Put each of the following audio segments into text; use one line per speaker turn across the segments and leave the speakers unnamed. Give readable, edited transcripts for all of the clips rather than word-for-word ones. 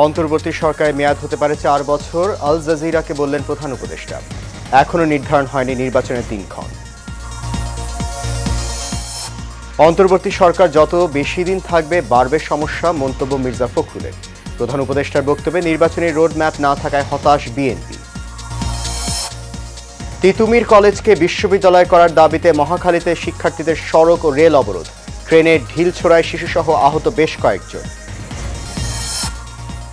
অন্তর্বর্তী সরকারের মেয়াদ হতে পারে 4 বছর, আল জাজিরাকে বললেন প্রধান উপদেষ্টা। এখনও নির্ধারণ হয়নি নির্বাচনের দিনক্ষণ। অন্তর্বর্তী সরকার যত বেশি দিন থাকবে বাড়বে সমস্যা, মন্তব্য মির্জা ফখরুলের। প্রধান উপদেষ্টার বক্তব্যে নির্বাচনী রোড ম্যাপ না থাকায় হতাশ বিএনপি। তিতুমির কলেজকে বিশ্ববিদ্যালয় করার দাবিতে মহাখালীতে শিক্ষার্থীদের সড়ক ও রেল অবরোধ, ট্রেনে ঢিল ছোড়ায় শিশুসহ আহত বেশ কয়েকজন।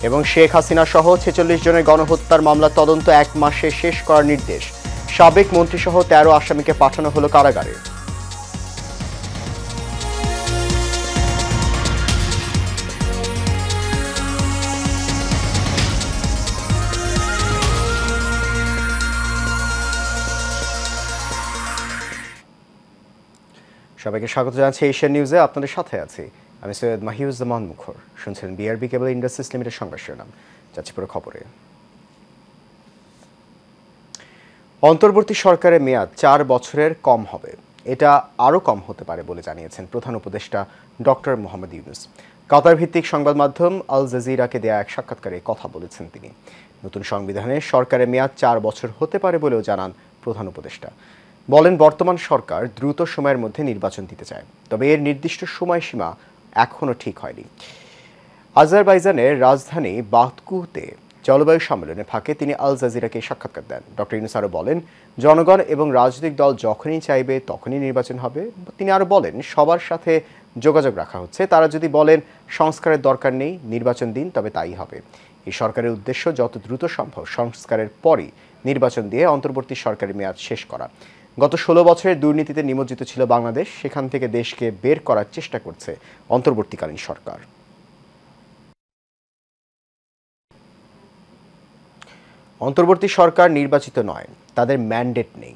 এবং শেখ হাসিনা সহ 46 জনের গণহত্যার মামলা তদন্ত 1 মাসে শেষ করার নির্দেশ। সাবেক মন্ত্রীসহ 13 আসামিকে পাঠানো হলো কারাগারে। সবাইকে স্বাগত জানাচ্ছি এশিয়ান নিউজে। আপনাদের সাথে আছি আমি সৈয়দ মাহিউজ্জামান মুখর। শুনছেন বিআরবি কেবল ইন্ডাস্ট্রিজ লিমিটেড সংবাদ শিরোনাম। যাচ্ছি পুরো খবরে। অন্তর্বর্তী সরকারের মেয়াদ 4 বছরের কম হবে, এটা আরও কম হতে পারে বলে জানিয়েছেন প্রধান উপদেষ্টা ডক্টর মোহাম্মদ ইউনূস। কাতার ভিত্তিক সংবাদ মাধ্যম আল জাজিরাকে দেয়া এক সাক্ষাৎকারে কথা বলেছেন তিনি। নতুন সংবিধানে সরকারের মেয়াদ 4 বছর হতে পারে বলেও জানান প্রধান উপদেষ্টা। বলেন, বর্তমান সরকার দ্রুত সময়ের মধ্যে নির্বাচন দিতে চায়, তবে এর নির্দিষ্ট সময়সীমা এখনও ঠিক হয়নি। আজারবাইজানের রাজধানী বাকুতে জলবায়ু সম্মেলনে ফাঁকে তিনি আল জাজিরাকে সাক্ষাৎকার দেন। ডক্টর ইউনূস আরও বলেন, জনগণ এবং রাজনৈতিক দল যখনই চাইবে তখনই নির্বাচন হবে। তিনি আরও বলেন, সবার সাথে যোগাযোগ রাখা হচ্ছে। তারা যদি বলেন সংস্কারের দরকার নেই, নির্বাচন দিন, তবে তাই হবে। এই সরকারের উদ্দেশ্য যত দ্রুত সম্ভব সংস্কারের পরই নির্বাচন দিয়ে অন্তর্বর্তী সরকারের মেয়াদ শেষ করা। গত 16 বছরের দুর্নীতিতে নিমজ্জিত ছিল বাংলাদেশ, সেখান থেকে দেশকে বের করার চেষ্টা করছে অন্তর্বর্তীকালীন সরকার। অন্তর্বর্তী সরকার নির্বাচিত নয়, তাদের ম্যান্ডেট নেই।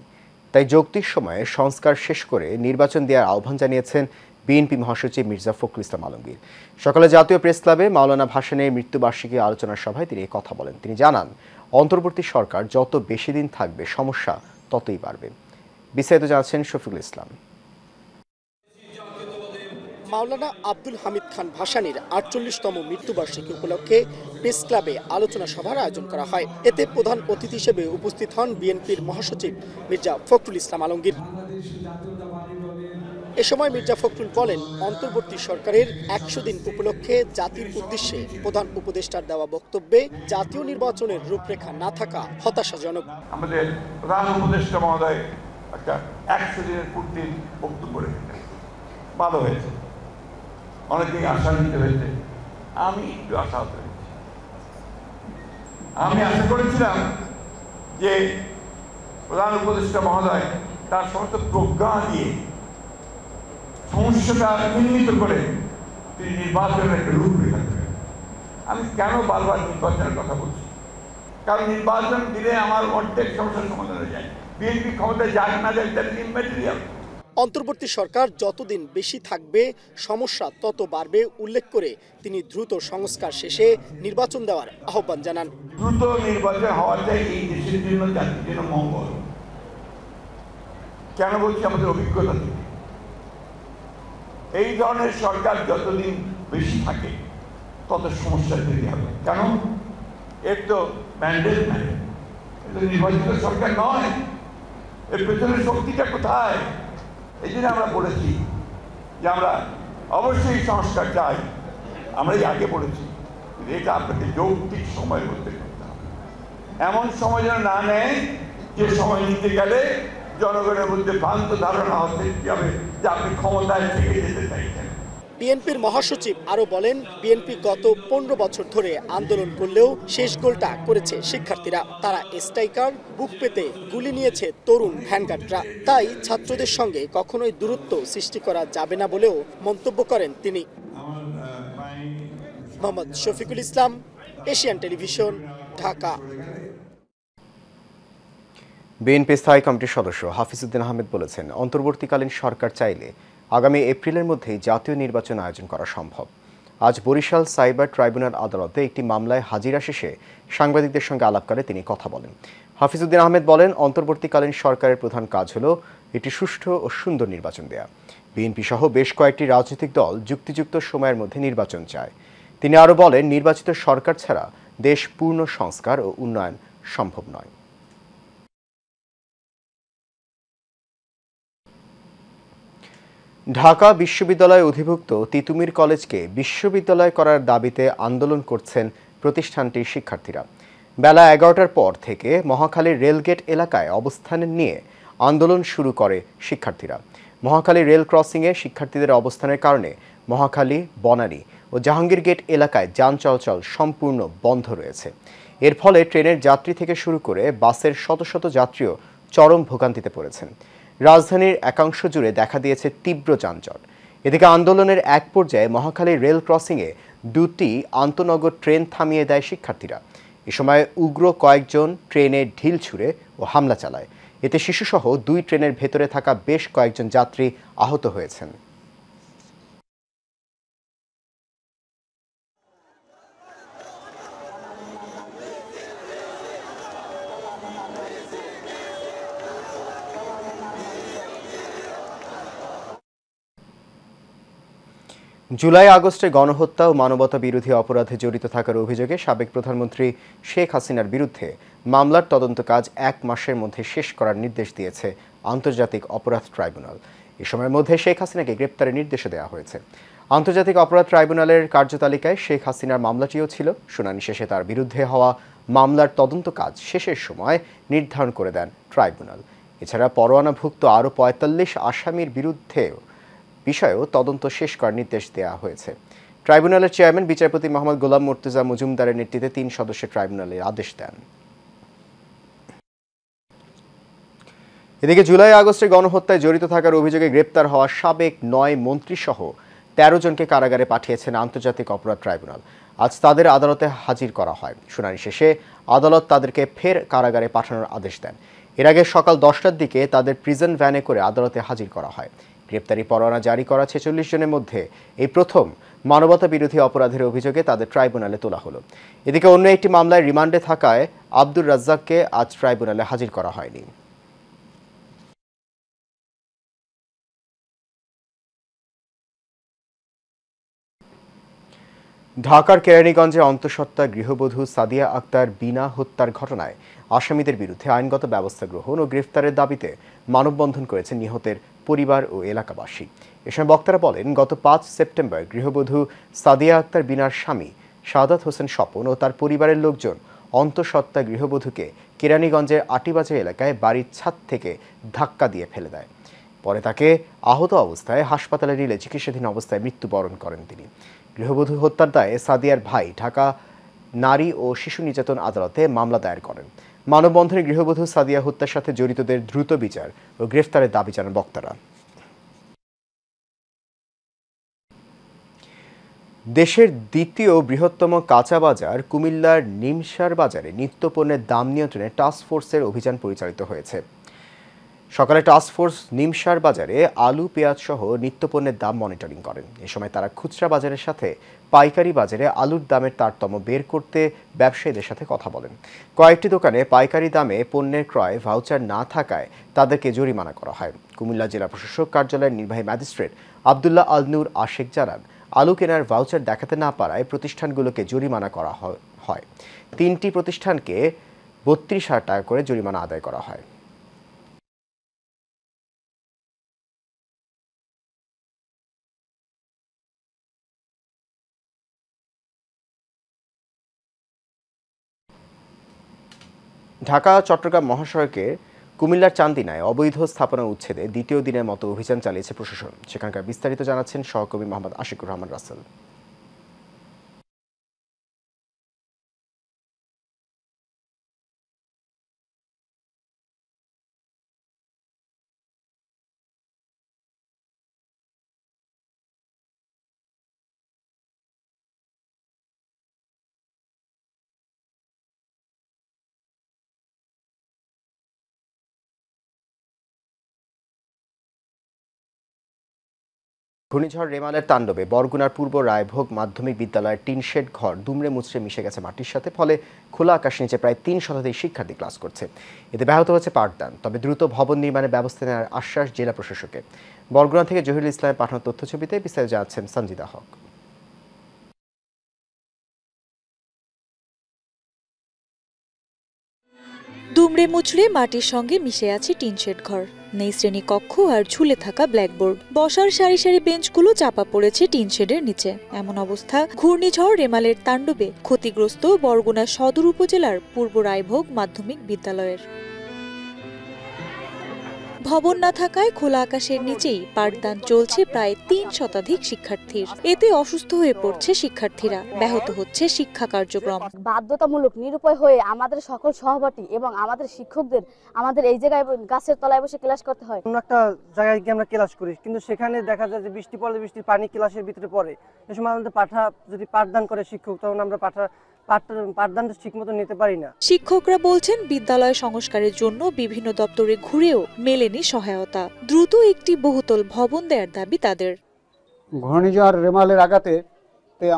তাই যৌক্তিক সময়ে সংস্কার শেষ করে নির্বাচন দেওয়ার আহ্বান জানিয়েছেন বিএনপি মহাসচিব মির্জা ফখরুল ইসলাম আলমগীর। সকালে জাতীয় প্রেস ক্লাবে মাওলানা ভাসানীর মৃত্যুবার্ষিকী আলোচনার সভায় তিনি কথা বলেন। তিনি জানান, অন্তর্বর্তী সরকার যত বেশি দিন থাকবে সমস্যা ততই বাড়বে। বিস্তারিত জানাচ্ছেন শফিকুল ইসলাম।
মাওলানা আব্দুল হামিদ খান ভাসানীর 48তম মৃত্যুবার্ষিকী উপলক্ষে প্রেস ক্লাবে আলোচনা সভার আয়োজন করা হয়। এতে প্রধান অতিথি হিসেবে উপস্থিত হন বিএনপির মহাসচিব মির্জা ফখরুল ইসলাম আলমগীর। এ সময় মির্জা ফখরুল বলেন, অন্তর্বর্তী সরকারের 100 দিন উপলক্ষে জাতির উদ্দেশ্যে প্রধান উপদেষ্টার দেওয়া বক্তব্যে জাতীয় নির্বাচনের রূপরেখা না থাকা হতাশাজনক।
আমাদের প্রধান উপদেষ্টা মহোদয় একটা 100 দিনের পূর্তির বক্তব্য রেখেছেন, ভালো হয়েছে। অনেকেই আশান্বিত হয়েছে, আমি একটু আশাহত হয়েছি। আমি আশা করেছিলাম যে প্রধান উপদেষ্টা মহোদয় তার সমস্ত প্রজ্ঞা দিয়ে সমস্যাটা চিহ্নিত করে তিনি নির্বাচনের একটা রূপরেখা দেবেন। আমি কেন বারবার নির্বাচনের কথা বলছি? কারণ নির্বাচন দিলে আমার অর্ধেক সমস্যার সমাধান হয়ে যায়। বিএনপি ক্ষমতায় যাক না যাক, দ্যাট ইজ ইম্যাটেরিয়াল।
অন্তর্বর্তী সরকার যতদিন বেশি থাকবে সমস্যা তত বাড়বে উল্লেখ করে তিনি দ্রুত সংস্কার শেষে নির্বাচন দেওয়ার আহ্বান জানান।
দ্রুত নির্বাচন হওয়াটাই এই দেশের জন্য, জাতির জন্য মঙ্গল। কেন বলছি? আমাদের অভিজ্ঞতা থেকে এই ধরনের সরকার যতদিন বেশি থাকে তত সমস্যা তৈরি হবে। কেন? এর তো ম্যান্ডেট নাই, এর তো নির্বাচিত সরকার নয়। এর পেছনে শক্তিটা কোথায়? এই জন্য আমরা বলেছি যে আমরা অবশ্যই সংস্কার চাই। আমরাই আগে বলেছি এটা আপনাকে যৌক্তিক সময়ের মধ্যে করতে হবে। এমন সময় যেন না নেয় যে সময় নিতে গেলে জনগণের মধ্যে ভ্রান্ত ধারণা হতে যাবে যে আপনি ক্ষমতায় থেকে যেতে চাইছেন।
বিএনপির মহাসচিব আরো বলেন, বিএনপি গত 15 বছর ধরে আন্দোলন করলেও শেষ গোলটা করেছে শিক্ষার্থীরা। তারা স্ট্রাইকার, বুক পেতে গুলি নিয়েছে তরুণ ভ্যানগার্ডরা। তাই ছাত্রদের সঙ্গে কখনোই দূরত্ব সৃষ্টি করা যাবে না বলেও মন্তব্য করেন তিনি। Mohammad Shafiqul Islam, Asian television, Dhaka.
BNP স্থায়ী কমিটির সদস্য হাফিজউদ্দিন আহমেদ বলেছেন, অন্তর্বর্তীকালীন সরকার চাইলে আগামী এপ্রিলের মধ্যেই জাতীয় নির্বাচন আয়োজন করা সম্ভব। আজ বরিশাল সাইবার ট্রাইব্যুনাল আদালতে একটি মামলায় হাজিরা শেষে সাংবাদিকদের সঙ্গে আলাপকালে তিনি কথা বলেন। হাফিজউদ্দিন আহমেদ বলেন, অন্তর্বর্তীকালীন সরকারের প্রধান কাজ হলো একটি সুষ্ঠু ও সুন্দর নির্বাচন দেয়া। বিএনপি সহ বেশ কয়েকটি রাজনৈতিক দল যুক্তিযুক্ত সময়ের মধ্যে নির্বাচন চায়। তিনি আরও বলেন, নির্বাচিত সরকার ছাড়া দেশ পূর্ণ সংস্কার ও উন্নয়ন সম্ভব নয়। ঢাকা বিশ্ববিদ্যালয় অধিভুক্ত তিতুমির কলেজকে বিশ্ববিদ্যালয় করার দাবিতে আন্দোলন করছেন প্রতিষ্ঠানটির শিক্ষার্থীরা। বেলা 11টার পর থেকে মহাখালীর রেলগেট এলাকায় অবস্থান নিয়ে আন্দোলন শুরু করে শিক্ষার্থীরা। মহাখালী রেল ক্রসিংয়ে শিক্ষার্থীদের অবস্থানের কারণে মহাখালী, বনানী ও জাহাঙ্গীর গেট এলাকায় যান চলাচল সম্পূর্ণ বন্ধ রয়েছে। এর ফলে ট্রেনের যাত্রী থেকে শুরু করে বাসের শত শত যাত্রীও চরম ভোগান্তিতে পড়েছেন। রাজধানীর একাংশ জুড়ে দেখা দিয়েছে তীব্র যানজট। এদিকে আন্দোলনের এক পর্যায়ে মহাখালী রেল ক্রসিংয়ে 2টি আন্তনগর ট্রেন থামিয়ে দেয় শিক্ষার্থীরা। এ সময় উগ্র কয়েকজন ট্রেনে ঢিল ছুঁড়ে ও হামলা চালায়। এতে শিশুসহ 2 ট্রেনের ভেতরে থাকা বেশ কয়েকজন যাত্রী আহত হয়েছেন। জুলাই আগস্টে গণহত্যা ও মানবতা বিরোধী অপরাধে জড়িত থাকার অভিযোগে সাবেক প্রধানমন্ত্রী শেখ হাসিনার বিরুদ্ধে মামলার তদন্ত কাজ 1 মাসের মধ্যে শেষ করার নির্দেশ দিয়েছে আন্তর্জাতিক অপরাধ ট্রাইব্যুনাল। এ সময়ের মধ্যে শেখ হাসিনাকে গ্রেপ্তারের নির্দেশও দেওয়া হয়েছে। আন্তর্জাতিক অপরাধ ট্রাইব্যুনালের কার্যতালিকায় শেখ হাসিনার মামলাটিও ছিল। শুনানি শেষে তার বিরুদ্ধে হওয়া মামলার তদন্ত কাজ শেষের সময় নির্ধারণ করে দেন ট্রাইব্যুনাল। এছাড়া পরোয়ানাভুক্ত আরও 45 আসামির বিষয়েও তদন্ত শেষ করার নির্দেশ দেওয়া হয়েছে। ট্রাইব্যুনালের চেয়ারম্যান বিচারপতি মোহাম্মদ গোলাম মুর্তুজা মজুমদারের নেতৃত্বে 3 সদস্যের ট্রাইব্যুনালের আদেশ দেন। এদিকে জুলাই আগস্টে গণহত্যায় জড়িত থাকার অভিযোগে গ্রেপ্তার হওয়া সাবেক 9 মন্ত্রীসহ 13 জনকে কারাগারে পাঠিয়েছেন আন্তর্জাতিক অপরাধ ট্রাইব্যুনাল। আজ তাদের আদালতে হাজির করা হয়। শুনানি শেষে আদালত তাদেরকে ফের কারাগারে পাঠানোর আদেশ দেন। এর আগে সকাল 10টার দিকে তাদের প্রিজন ভ্যানে করে আদালতে হাজির করা হয়। গ্রেপ্তারি পরোয়ানা জারি করা 46 জনের মধ্যে এই প্রথম মানবতা বিরোধী অপরাধের অভিযোগে তাদের ট্রাইব্যুনালে তোলা হলো। এদিকে অন্য একটি মামলায় রিমান্ডে থাকায় আব্দুর রাজ্জাককে আজ ট্রাইব্যুনালে হাজির করা হয়নি। ঢাকার কেরানীগঞ্জে অন্তঃসত্ত্বা গৃহবধূ সাদিয়া আক্তার বিনা হত্যার ঘটনায় আসামিদের বিরুদ্ধে আইনগত ব্যবস্থা গ্রহণ ও গ্রেফতারের দাবিতে মানববন্ধন করেছেন নিহতের পরিবার ও এলাকাবাসী। এ সময় বক্তারা বলেন, গত 5 সেপ্টেম্বর গৃহবধূ সাদিয়া আক্তার বিনার স্বামী সাদাত হোসেন স্বপন ও তার পরিবারের লোকজন অন্তঃসত্ত্বা গৃহবধূকে কেরানীগঞ্জের আটিবাজার এলাকায় বাড়ির ছাদ থেকে ধাক্কা দিয়ে ফেলে দেয়। পরে তাকে আহত অবস্থায় হাসপাতালে নিলে চিকিৎসাধীন অবস্থায় মৃত্যুবরণ করেন তিনি। গৃহবধূ হত্যার দায়ে সাদিয়ার ভাই ঢাকা নারী ও শিশু নির্যাতন আদালতে মামলা দায়ের করেন। মানববন্ধনে গৃহবধূ সাদিয়া হত্যার সাথে জড়িতদের দ্রুত বিচার ও গ্রেফতারের দাবি জানান বক্তারা। দেশের দ্বিতীয় বৃহত্তম কাঁচা বাজার কুমিল্লার নিমসার বাজারে নিত্যপণ্যের দাম নিয়ন্ত্রণে টাস্কফোর্সের অভিযান পরিচালিত হয়েছে। সকালে টাস্কফোর্স নিমসার বাজারে আলু, পেঁয়াজ সহ নিত্যপণ্যের দাম মনিটরিং করেন। এ সময় তারা খুচরা বাজারের সাথে পাইকারি বাজারে আলুর দামের তারতম্য বের করতে ব্যবসায়ীদের সাথে কথা বলেন। কয়েকটি দোকানে পাইকারি দামে পণ্যের ক্রয় ভাউচার না থাকায় তাদেরকে জরিমানা করা হয়। কুমিল্লা জেলা প্রশাসক কার্যালয়ের নির্বাহী ম্যাজিস্ট্রেট আবদুল্লাহ আল নূর আশেক জানান, আলু কেনার ভাউচার দেখাতে না পারায় প্রতিষ্ঠানগুলোকে জরিমানা করা হয়। 3টি প্রতিষ্ঠানকে 32,000 টাকা করে জরিমানা আদায় করা হয়। ঢাকা চট্টগ্রাম মহাসড়কের কুমিল্লার চান্দিনায় অবৈধ স্থাপনা উচ্ছেদে দ্বিতীয় দিনের মতো অভিযান চালিয়েছে প্রশাসন। সেখানকার বিস্তারিত জানাচ্ছেন সহকর্মী মোহাম্মদ আশিকুর রহমান রাসেল। ঘূর্ণিঝড় রেমালের তাণ্ডবে বরগুনার পূর্ব রায়ভোগ মাধ্যমিক বিদ্যালয়ের টিনশেড ঘর দুমড়ে মুচড়ে মিশে গেছে মাটির সাথে। ফলে খোলা আকাশ নিচে প্রায় 3 শতাধিক শিক্ষার্থী ক্লাস করছে। এতে ব্যাহত হচ্ছে পাঠদান। তবে দ্রুত ভবন নির্মাণের ব্যবস্থা নেওয়ার আশ্বাস জেলা প্রশাসকের। বরগুনা থেকে জহিরুল ইসলামের পাঠানো তথ্যছবিতে বিস্তারিত জানাচ্ছেন সঞ্জিদা হক।
দুমড়ে মুচড়ে মাটির সঙ্গে মিশে আছে টিনশেড ঘর, নেই শ্রেণীকক্ষ আর ঝুলে থাকা ব্ল্যাকবোর্ড। বসার সারি সারি বেঞ্চগুলো চাপা পড়েছে টিনশেডের নিচে। এমন অবস্থা ঘূর্ণিঝড় রেমালের তাণ্ডবে ক্ষতিগ্রস্ত বরগুনা সদর উপজেলার পূর্ব রায়ভোগ মাধ্যমিক বিদ্যালয়ের। ভবন না থাকায় খোলা আকাশের নিচেই পাঠদান চলছে প্রায় ৩ শতাধিক শিক্ষার্থীর। এতে অসুস্থ হয়ে পড়ছে শিক্ষার্থীরা, ব্যাহত হচ্ছে শিক্ষা কার্যক্রম।
বাধ্যতামূলক নিরুপায় হয়ে আমাদের সকল সহপাঠী এবং আমাদের শিক্ষকদের আমাদের এই জায়গায় গাছের তলায় বসে ক্লাস করতে হয়।
অন্য একটা জায়গায় গিয়ে আমরা ক্লাস করি, কিন্তু সেখানে দেখা যায় যে বৃষ্টি পড়লে বৃষ্টির পানি ক্লাসের ভিতরে পড়ে। এই সময় আমাদের যদি পাঠদান করে শিক্ষক, তখন আমরা পাঠদানটা ঠিকমতো নিতে পারি না।
শিক্ষকরা বলছেন বিদ্যালয় সংস্কারের জন্য বিভিন্ন দপ্তরে ঘুরেও মেলেনি সহায়তা। দ্রুত একটি বহুতল ভবন দেওয়ার দাবি তাদের।
ঘূর্ণিঝড় রেমালের আঘাতে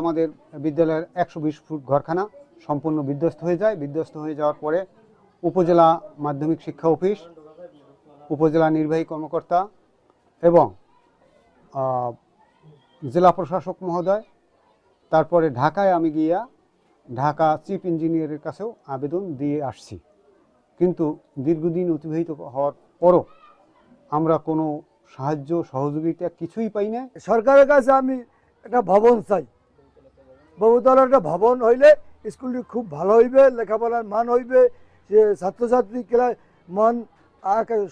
আমাদের বিদ্যালয়ের ১২০ ফুট ঘরখানা সম্পূর্ণ বিধ্বস্ত হয়ে যায়। বিধ্বস্ত হয়ে যাওয়ার পরে উপজেলা মাধ্যমিক শিক্ষা অফিস, উপজেলা নির্বাহী কর্মকর্তা এবং জেলা প্রশাসক মহোদয়, তারপরে ঢাকায় আমি গিয়া ঢাকা চিফ ইঞ্জিনিয়ারের কাছেও আবেদন দিয়ে আসছি, কিন্তু দীর্ঘদিন অতিবাহিত হওয়ার পরও আমরা কোনো সাহায্য সহযোগিতা কিছুই পাই না।
সরকারের কাছে আমি একটা ভবন চাই, বহুতলের একটা ভবন হইলে স্কুলটি খুব ভালো হইবে, লেখাপড়ার মান হইবে, যে ছাত্রছাত্রী ক্লাস মান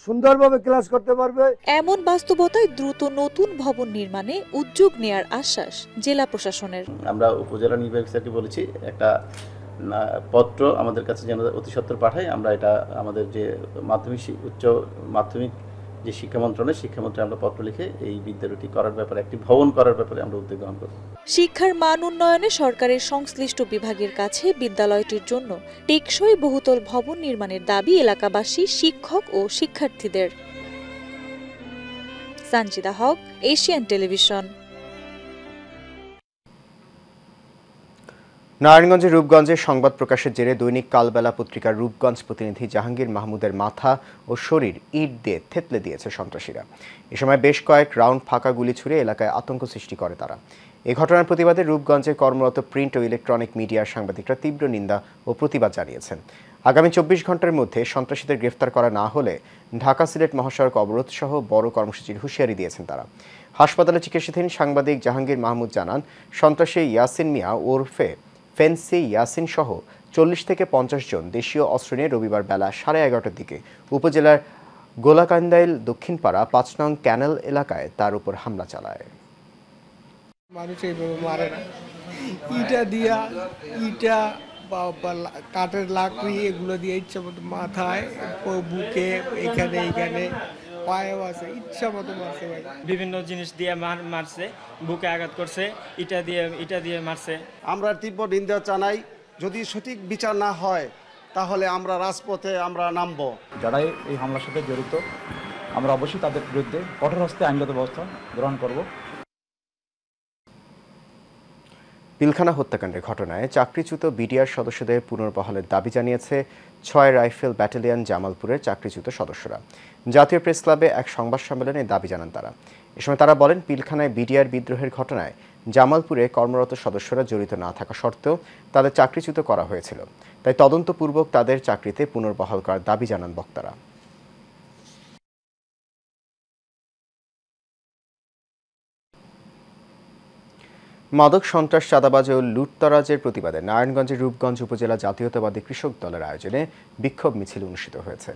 সুন্দরভাবে ক্লাস করতে পারবে।
এমন বাস্তবতায় দ্রুত নতুন ভবন নির্মাণে উদ্যোগ নেয়ার আশ্বাস জেলা প্রশাসনের।
আমরা উপজেলা নির্বাহী অফিসারকে বলেছি একটা পত্র আমাদের কাছে যেন অতি সত্বর পাঠায়। আমরা এটা আমাদের যে উচ্চ মাধ্যমিক যে শিক্ষা মন্ত্রণালয় আমরা পত্র লিখে এই বিদ্যালয়টি করার ব্যাপারে, একটি ভবন করার ব্যাপারে আমরা উদ্যোগ গ্রহণ করব।
শিক্ষার মান উন্নয়নে সরকারের সংশ্লিষ্ট বিভাগের কাছে বিদ্যালয়টির জন্য টেকসই বহুতল ভবন নির্মাণের দাবি এলাকাবাসী, শিক্ষক ও শিক্ষার্থীদের। সানজিদা হক, এশিয়ান টেলিভিশন।
নারায়ণগঞ্জের রূপগঞ্জে সংবাদ প্রকাশের জেরে দৈনিক কালবেলা পত্রিকার রূপগঞ্জ প্রতিনিধি জাহাঙ্গীর মাহমুদের মাথা ও শরীর ইট দিয়ে থেতলে দিয়েছে সন্ত্রাসীরা। এ সময় বেশ কয়েক রাউন্ড ফাঁকা গুলি ছুড়ে এলাকায় আতঙ্ক সৃষ্টি করে তারা। এই ঘটনার প্রতিবাদে রূপগঞ্জে কর্মরত প্রিন্ট ও ইলেকট্রনিক মিডিয়ার সাংবাদিকরা তীব্র নিন্দা ও প্রতিবাদ জানিয়েছেন। আগামী ২৪ ঘন্টার মধ্যে সন্ত্রাসীদের গ্রেফতার করা না হলে ঢাকা সিলেট মহাসড়ক অবরোধ সহ বড় কর্মসূচির হুঁশিয়ারি দিয়েছেন তারা। হাসপাতালে চিকিৎসাধীন সাংবাদিক জাহাঙ্গীর মাহমুদ জানান, সন্ত্রাসী ইয়াসিন মিয়া ওরফে ফেন্সি ইয়াসিন সহ ৪০ থেকে ৫০ জন দেশীয় অস্ত্র নিয়ে রবিবার বেলা ১১:৩০টার দিকে উপজেলার গোলাকান্দাইল দক্ষিণপাড়া ৫ নং ক্যানেল এলাকায় তার উপর হামলা চালায়।
মানুষ এইভাবে মারে না, ইটা দিয়া ইটা বা কাঠের লাকড়ি এগুলো দিয়ে ইচ্ছা মতো মাথায়, বুকে, এখানে পায়েও আছে, ইচ্ছা মতো মারছে ভাই।
বিভিন্ন জিনিস দিয়ে মারছে, বুকে আঘাত করছে, ইটা দিয়ে মারছে।
আমরা তীব্র নিন্দা জানাই। যদি সঠিক বিচার না হয় তাহলে আমরা রাজপথে আমরা নামব।
যারা এই হামলার সাথে জড়িত আমরা অবশ্যই তাদের বিরুদ্ধে কঠোর হস্তে আইনগত ব্যবস্থা গ্রহণ করব।
পিলখানা হত্যাকাণ্ডের ঘটনায় চাকরিচ্যুত বিডিআর সদস্যদের পুনর্বহালের দাবি জানিয়েছে ৬ রাইফেল ব্যাটালিয়ন জামালপুরের চাকরিচ্যুত সদস্যরা। জাতীয় প্রেস ক্লাবে এক সংবাদ সম্মেলনে দাবি জানান তারা। এ সময় তারা বলেন, পিলখানায় বিডিআর বিদ্রোহের ঘটনায় জামালপুরে কর্মরত সদস্যরা জড়িত না থাকা সত্ত্বেও তাদের চাকরিচ্যুত করা হয়েছিল, তাই তদন্তপূর্বক তাদের চাকরিতে পুনর্বহাল করার দাবি জানান বক্তারা। মাদক সন্ত্রাস, চাঁদাবাজ ও লুটতরাজের প্রতিবাদে নারায়ণগঞ্জের রূপগঞ্জ উপজেলা জাতীয়তাবাদী কৃষক দলের আয়োজনে বিক্ষোভ মিছিল অনুষ্ঠিত হয়েছে।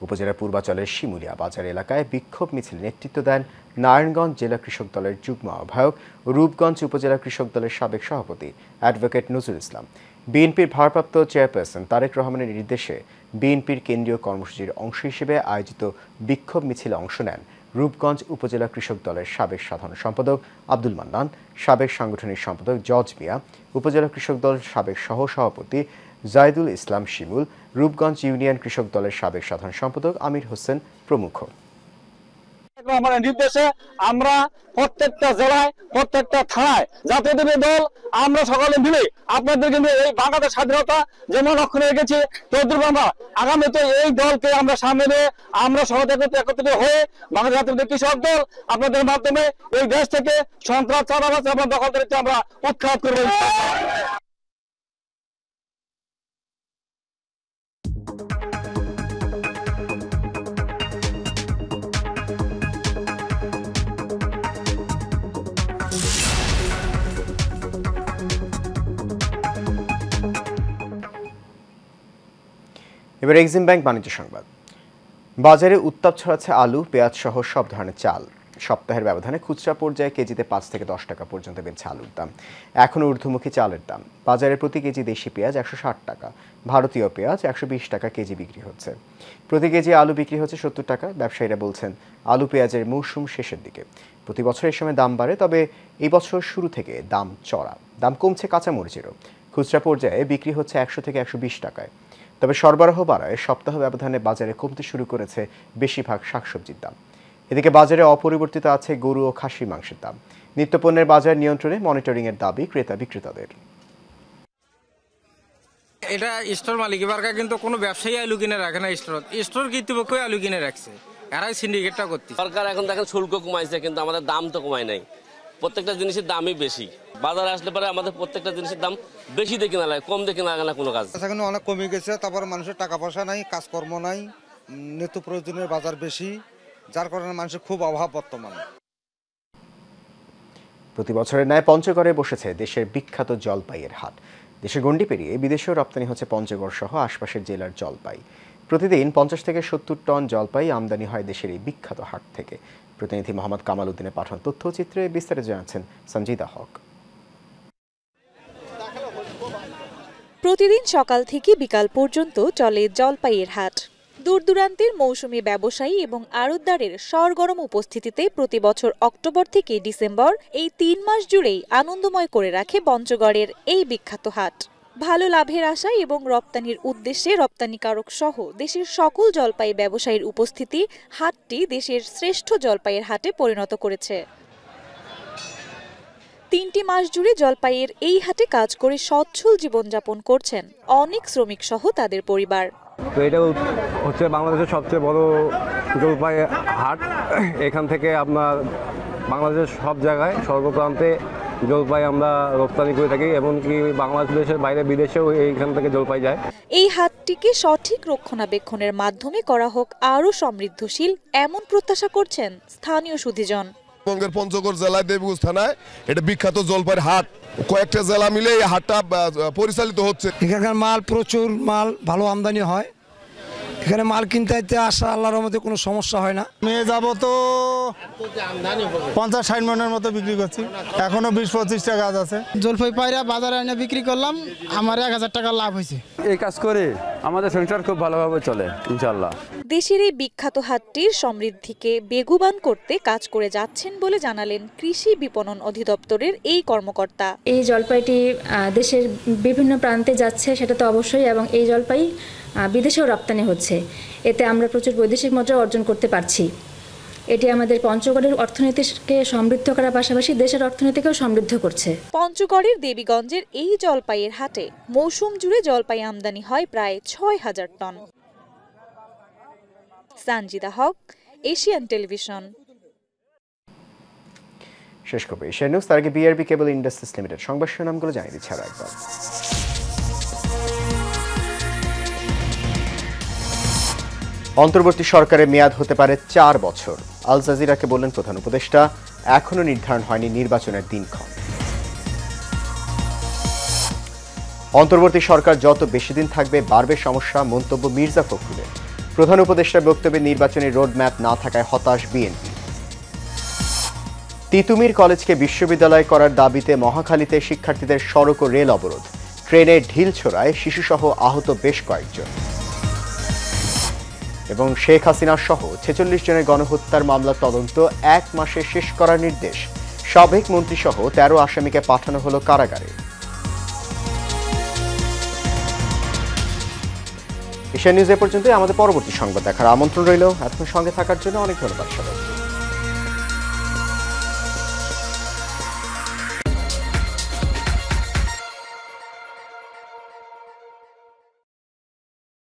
উপজেলার পূর্বাচলের শিমুলিয়া বাজার এলাকায় বিক্ষোভ মিছিল নেতৃত্ব দেন নারায়ণগঞ্জ জেলা কৃষক দলের যুগ্ম আহ্বায়ক ও রূপগঞ্জ উপজেলা কৃষক দলের সাবেক সভাপতি অ্যাডভোকেট নজরুল ইসলাম। বিএনপির ভারপ্রাপ্ত চেয়ারপারসন তারেক রহমানের নির্দেশে বিএনপির কেন্দ্রীয় কর্মসূচির অংশ হিসেবে আয়োজিত বিক্ষোভ মিছিলে অংশ নেন রূপগঞ্জ উপজেলা কৃষক দলের সাবেক সাধারণ সম্পাদক আব্দুল মান্নান, সাবেক সাংগঠনিক সম্পাদক জর্জ মিয়া, উপজেলা কৃষক দল সাবেক সহ সভাপতি জাইদুল ইসলাম শিমুল, রূপগঞ্জ ইউনিয়ন কৃষক দলের সাবেক সাধারণ সম্পাদক আমির হোসেন প্রমুখ।
আমাদের নির্দেশে আমরা প্রত্যেকটা জেলায়, প্রত্যেকটা থানায় জাতীয়তাবাদী দল আমরা সকলে মিলে আপনাদের কিন্তু এই বাংলাদেশ স্বাধীনতা যেমন অক্ষুণ্ণ রেখেছি, তদ্রুপ আমরা আগামীতে এই দলকে আমরা সামনে নিয়ে আমরা সবাই একত্রিত হয়ে বাংলাদেশ জাতীয়তাবাদী কৃষক দল আপনাদের মাধ্যমে এই দেশ থেকে সন্ত্রাস, চাঁদাবাজ এবং দখলদারিত্ব আমরা উৎখাত করবো।
এবার এক্সিম ব্যাংক বাণিজ্য সংবাদ। বাজারে উত্তাপ ছড়াচ্ছে আলু, পেঁয়াজ সহ সব ধরনের চাল। সপ্তাহের ব্যবধানে খুচরা পর্যায়ে কেজিতে ৫ থেকে ১০ টাকা পর্যন্ত বেড়েছে আলুর দাম। এখনও ঊর্ধ্বমুখী চালের দাম। বাজারে প্রতি কেজি দেশি পেঁয়াজ ১৬০ টাকা, ভারতীয় পেঁয়াজ ১২০ টাকা কেজি বিক্রি হচ্ছে। প্রতি কেজি আলু বিক্রি হচ্ছে ৭০ টাকা। ব্যবসায়ীরা বলছেন আলু পেঁয়াজের মৌসুম শেষের দিকে। প্রতি বছর এই সময় দাম বাড়ে, তবে এই বছর শুরু থেকে দাম চড়া। দাম কমছে কাঁচামরিচেরও। খুচরা পর্যায়ে বিক্রি হচ্ছে ১০০ থেকে ১২০ টাকায়। তবে সরবরাহ বাড়ায় সপ্তাহ ব্যবধানে বাজারে কমতে শুরু করেছে বেশিরভাগ শাকসবজির দাম। এদিকে বাজারে অপরিবর্তিত আছে গরু ও খাসির মাংসের দাম। নিত্যপণ্যের বাজার নিয়ন্ত্রণে মনিটরিংয়ের দাবি ক্রেতা বিক্রেতাদের।
এটা স্টোর মালিক বারকা কিন্তু কোনো ব্যবসায়ী আলু কিনে রাখে না। স্টোর কর্তৃপক্ষ আলু কিনে রাখছে, এরাই সিন্ডিকেটটা করতে।
সরকার এখন দেখেন শুল্ক কমাইছে, কিন্তু আমাদের দাম তো কমায় নাই। প্রত্যেকটা জিনিসের দামই বেশি। বাজারে আসলে পরে আমাদের প্রত্যেকটা জিনিসের দাম বেশি দেখে না লাগে, কম দেখে না লাগে না কোনো কাজ।
এখন অনেক কমে গেছে, তারপরে মানুষের টাকা পয়সা নাই, কাজকর্ম নাই, নিত্য প্রয়োজনীয় বাজার বেশি, যার কারণে মানুষের খুব অভাব বর্তমানে।
প্রতি বছরের ন্যায় পঞ্চগড়ে বসেছে দেশের বিখ্যাত জলপাইয়ের হাট। দেশের গণ্ডি পেরিয়ে বিদেশেও রপ্তানি হচ্ছে পঞ্চগড় সহ আশপাশের জেলার জলপাই। প্রতিদিন ৫০ থেকে ৭০ টন জলপাই আমদানি হয় দেশের এই বিখ্যাত হাট থেকে। প্রতিনিধি মোহাম্মদ কামাল উদ্দিনের পাঠানো তথ্যচিত্রে বিস্তারিত জানাচ্ছেন সঞ্জিদা হক।
প্রতিদিন সকাল থেকে বিকাল পর্যন্ত চলে জলপাইয়ের হাট। দূর দূরান্তের মৌসুমী ব্যবসায়ী এবং আড়তদারের সরগরম উপস্থিতিতে প্রতি বছর অক্টোবর থেকে ডিসেম্বর এই ৩ মাস জুড়েই আনন্দময় করে রাখে পঞ্চগড়ের এই বিখ্যাত হাট। ভালো লাভের আশায় এবং রপ্তানির উদ্দেশ্যে রপ্তানিকারক সহ দেশের সকল জলপাই ব্যবসায়ীর উপস্থিতি হাটটি দেশের শ্রেষ্ঠ জলপাইয়ের হাটে পরিণত করেছে। ৩টি মাস জুড়ে জলপাইয়ের এই হাটে কাজ করে সচ্ছল জীবনযাপন করছেন অনেক শ্রমিক সহ তাদের পরিবার।
তো এটা হচ্ছে বাংলাদেশের সবচেয়ে বড় জলপাই হাট। এখান থেকে আপনার বাংলাদেশের সব জায়গায় সর্বপ্রান্তে জলপাই আমরা রপ্তানি করে থাকি, এমনকি বাংলাদেশের বাইরে বিদেশেও এইখান থেকে জলপাই যায়।
এই হাটটিকে সঠিক রক্ষণাবেক্ষণের মাধ্যমে করা হোক আরও সমৃদ্ধশীল, এমন প্রত্যাশা করছেন স্থানীয় সুধীজন।
পশ্চিমবঙ্গের পঞ্চগড় জেলায় দেবীগঞ্জ থানায় এটা বিখ্যাত জলপাইয়ের হাট। কয়েকটা জেলা মিলে এই হাটটা পরিচালিত হচ্ছে।
এখানকার মাল প্রচুর মাল, ভালো আমদানি হয়। এখানে মাল কিনতে আসা আল্লাহর রহমতে কোনো সমস্যা হয় না।
নিয়ে যাব তো 50-60 মনের মতো বিক্রি করছি, এখনো 20-25টা গাছ আছে।
জলপাই পায়রা বাজারে এনে বিক্রি করলাম, আমার 1000 টাকা লাভ হয়েছে।
এই কাজ করে আমাদের সংসার খুব ভালোভাবে চলে ইনশাআল্লাহ।
দেশের এই বিখ্যাত হাটটির সমৃদ্ধিকে বেগবান করতে কাজ করে যাচ্ছেন বলে জানালেন কৃষি বিপণন অধিদপ্তরের এই কর্মকর্তা।
এই জলপাইটি দেশের বিভিন্ন প্রান্তে যাচ্ছে সেটা তো অবশ্যই, এবং এই জলপাই বিদেশেও রপ্তানি হচ্ছে। এতে আমরা প্রচুর বৈদেশিক মুদ্রা অর্জন করতে পারছি। এটি আমাদের পঞ্চগড়ের অর্থনীতিকে সমৃদ্ধ করার পাশাপাশি দেশের অর্থনীতিকেও সমৃদ্ধ করছে।
পঞ্চগড়ের দেবীগঞ্জের এই জলপাইয়ের হাটে মৌসুম জুড়ে জলপাই আমদানি হয় প্রায় ৬,০০০ টন। সঞ্জিদা হক, এশিয়ান টেলিভিশন।
শেষ করবে এশিয়ান নিউজ। তার আগে বিআরবি কেবল ইন্ডাস্ট্রিজ লিমিটেড সংবাদ শিরোনামগুলো জানিয়ে দিচ্ছি আরো একবার। অন্তর্বর্তী সরকারের মেয়াদ হতে পারে ৪ বছর। আল জাজিরাকে বললেন প্রধান উপদেষ্টা, এখনো নির্ধারণ হয়নি নির্বাচনের দিনক্ষণ। অন্তর্বর্তী সরকার যত বেশি দিন থাকবে বাড়বে সমস্যা, মন্তব্য মির্জা ফখরুলের। প্রধান উপদেষ্টার বক্তব্যে নির্বাচনী রোডম্যাপ না থাকায় হতাশ বিএনপি। তিতুমির কলেজকে বিশ্ববিদ্যালয় করার দাবিতে মহাখালীতে শিক্ষার্থীদের সড়ক ও রেল অবরোধ। ট্রেনে ঢিল ছোড়ায় শিশুসহ আহত বেশ কয়েকজন। এবং শেখ হাসিনা সহ ৪৬ জনের গণহত্যার মামলার তদন্ত ১ মাসে শেষ করার নির্দেশ। সাবেক মন্ত্রীসহ ১৩ আসামিকে পাঠানো হলো কারাগারে। এশিয়ান নিউজ এ পর্যন্ত। আমাদের পরবর্তী সংবাদ দেখার আমন্ত্রণ রইল। এতক্ষণ সঙ্গে থাকার জন্য অনেক ধন্যবাদ সবাই।